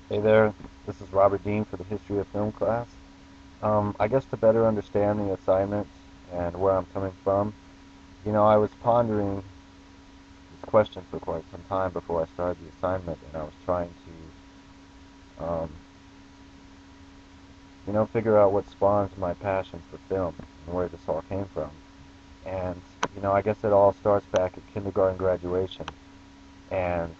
Hey there, this is Robert Dean for the History of Film class. I guess to better understand the assignment and where I'm coming from, I was pondering this question for quite some time before I started the assignment, and I was trying to figure out what spawned my passion for film and where this all came from. And, I guess it all starts back at kindergarten graduation, and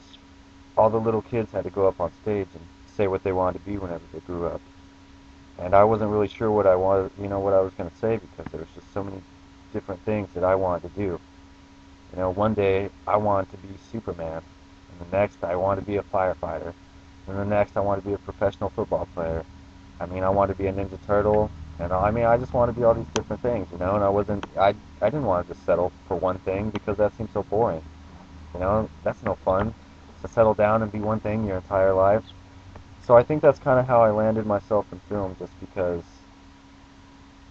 all the little kids had to go up on stage and say what they wanted to be whenever they grew up. And I wasn't really sure what I wanted, what I was going to say because there was just so many different things that I wanted to do. One day I wanted to be Superman, and the next I wanted to be a firefighter, and the next I wanted to be a professional football player. I mean, I wanted to be a Ninja Turtle, and I just wanted to be all these different things, and I didn't want to just settle for one thing because that seemed so boring. That's no fun to settle down and be one thing your entire life. So I think that's kind of how I landed myself in film, just because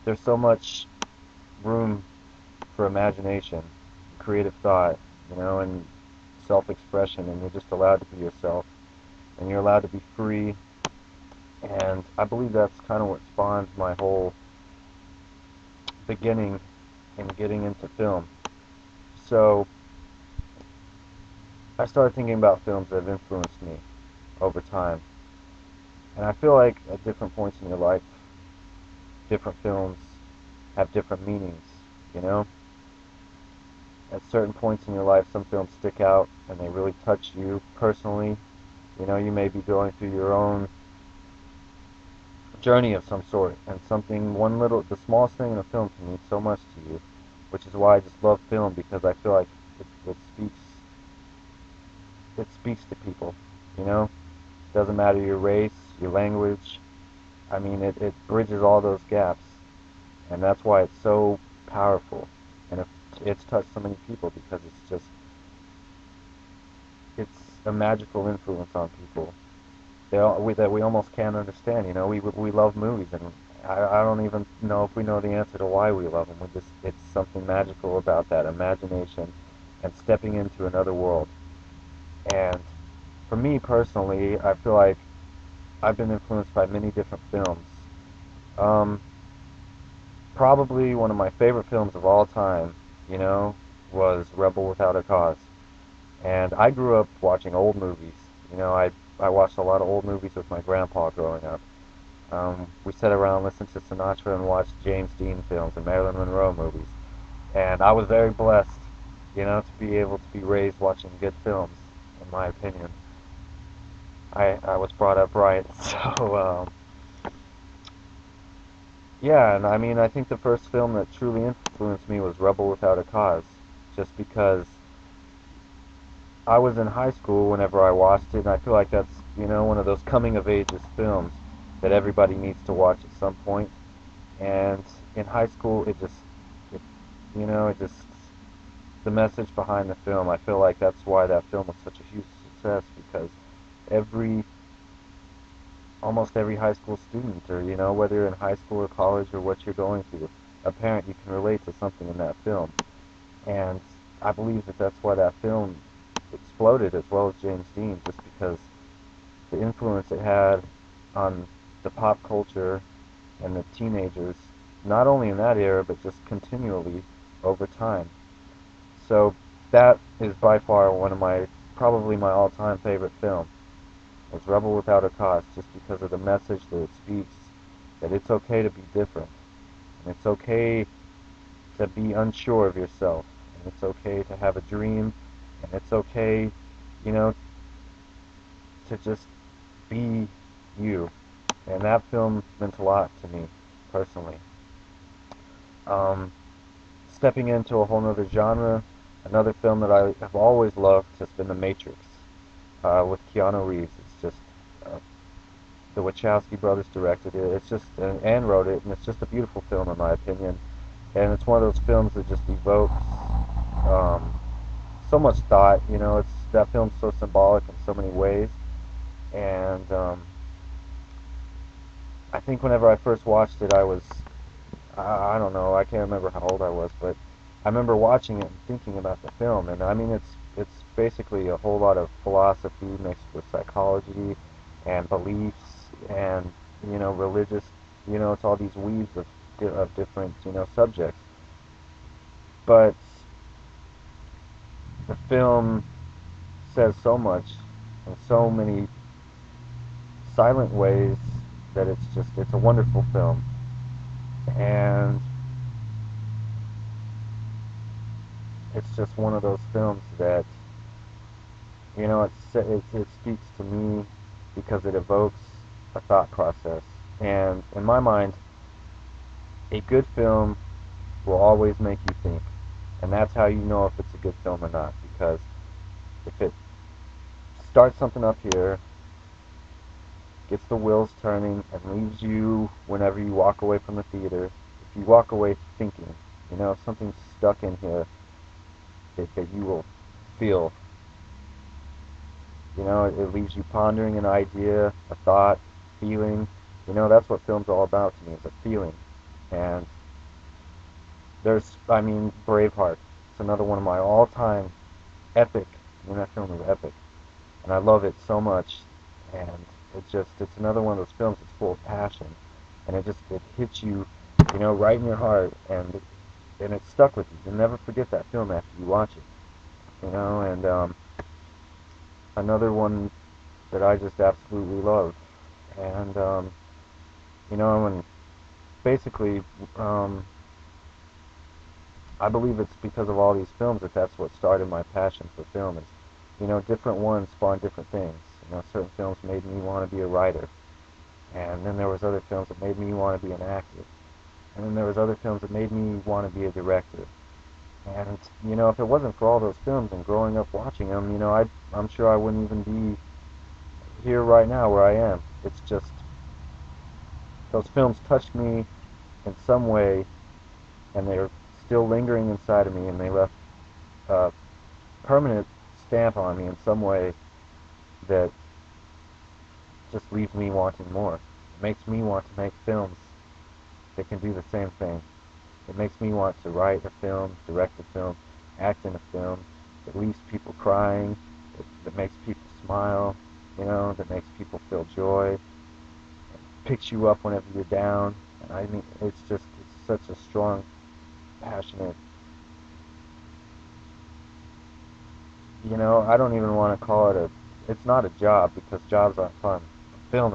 there's so much room for imagination, creative thought, and self-expression, and you're just allowed to be yourself, and you're allowed to be free, and I believe that's kind of what spawned my whole beginning in getting into film. So I started thinking about films that have influenced me over time, and I feel like at different points in your life, different films have different meanings, you know? At certain points in your life, some films stick out and they really touch you personally. You may be going through your own journey of some sort, and the smallest thing in a film can mean so much to you, which is why I just love film because I feel like it speaks to people. Doesn't matter your race, your language. I mean, it bridges all those gaps, and that's why it's so powerful, and it's touched so many people because it's a magical influence on people that we almost can't understand. We love movies, and I don't even know if we know the answer to why we love them. It's something magical about that imagination and stepping into another world. And for me personally, I feel like I've been influenced by many different films. Um, Probably one of my favorite films of all time, you know, was Rebel Without a Cause. And I grew up watching old movies. I watched a lot of old movies with my grandpa growing up. We sat around, listened to Sinatra, and watched James Dean films and Marilyn Monroe movies. And I was very blessed, to be able to be raised watching good films, in my opinion. I was brought up right. Yeah, and I mean, I think the first film that truly influenced me was Rebel Without a Cause, just because I was in high school whenever I watched it, and I feel like that's, one of those coming of ages films that everybody needs to watch at some point. And in high school, it, it just, the message behind the film, I feel like that's why that film was such a huge success because every, almost every high school student, or, whether you're in high school or college or what you're going through, a parent, you can relate to something in that film. And I believe that that's why that film exploded as well as James Dean, just because the influence it had on the pop culture and the teenagers, not only in that era, but just continually over time. So that is by far probably my all-time favorite film. It's Rebel Without a Cause, just because of the message that it speaks, that it's okay to be different, and it's okay to be unsure of yourself, and it's okay to have a dream, and it's okay, you know, to just be you. And that film meant a lot to me, personally. Um, Stepping into a whole other genre, another film that I have always loved has been The Matrix, with Keanu Reeves. It's just, uh, the Wachowski brothers directed it. It's just, and wrote it, and it's just a beautiful film in my opinion. And it's one of those films that just evokes um, so much thought. That film's so symbolic in so many ways. And I think whenever I first watched it, I don't know, I can't remember how old I was, but I remember watching it and thinking about the film. And I mean, it's basically a whole lot of philosophy mixed with psychology and beliefs and, religious, it's all these weaves of different, subjects. But the film says so much in so many silent ways that it's a wonderful film. And it's just one of those films that, it speaks to me because it evokes a thought process. And in my mind, a good film will always make you think. And that's how you know if it's a good film or not. Because if it starts something up here, gets the wheels turning, and leaves you whenever you walk away from the theater, if you walk away thinking, if something's stuck in here that you will feel, it leaves you pondering an idea, a thought, feeling. That's what film's all about to me, is a feeling. And Braveheart. It's another one of my all-time epic. That film is epic, and I love it so much. And it's another one of those films that's full of passion, and it hits you, right in your heart, and it's stuck with you. You'll never forget that film after you watch it. And another one that I just absolutely love, and and basically, I believe it's because of all these films that's what started my passion for film. Is, different ones spawn different things. Certain films made me want to be a writer, and then there was other films that made me want to be an actor, and then there was other films that made me want to be a director. And if it wasn't for all those films and growing up watching them, I'm sure I wouldn't even be here right now where I am. It's just those films touched me in some way, and they're still lingering inside of me, and they left a permanent stamp on me in some way that just leaves me wanting more. It makes me want to make films that can do the same thing. It makes me want to write a film, direct a film, act in a film that leaves people crying, that makes people smile, that makes people feel joy, picks you up whenever you're down. And it's such a strong, passionate, I don't even want to call it it's not a job, because jobs aren't fun. Film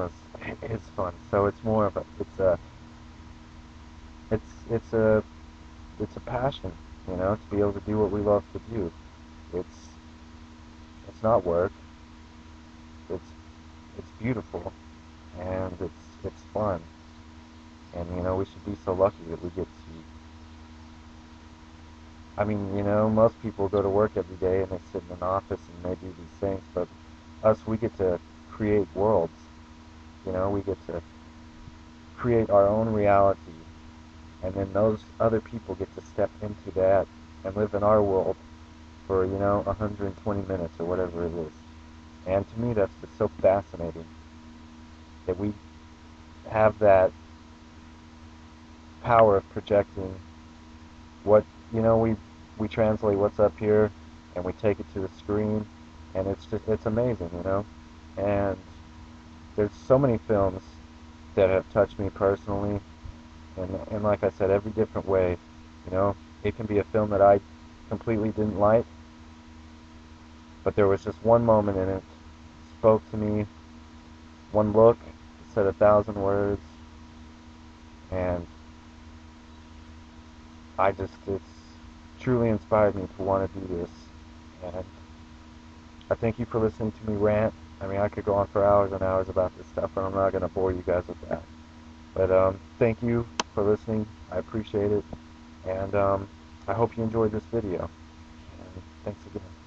is fun, so it's more of it's it's a it's a passion, to be able to do what we love to do. It's it's not work. It's it's beautiful, and it's fun, and we should be so lucky that we get to. Most people go to work every day and they sit in an office and they do these things, but we get to create worlds. We get to create our own reality, and then those other people get to step into that and live in our world for 120 minutes or whatever it is. And to me, that's just so fascinating that we have that power of projecting what we translate what's up here, and we take it to the screen, and it's amazing. And there's so many films that have touched me personally, and like I said, every different way. It can be a film that I completely didn't like, but there was just one moment in it spoke to me, one look said 1,000 words, and it's truly inspired me to want to do this. And I thank you for listening to me rant. I could go on for hours and hours about this stuff, and I'm not going to bore you guys with that. But thank you for listening. I appreciate it, and I hope you enjoyed this video. And thanks again.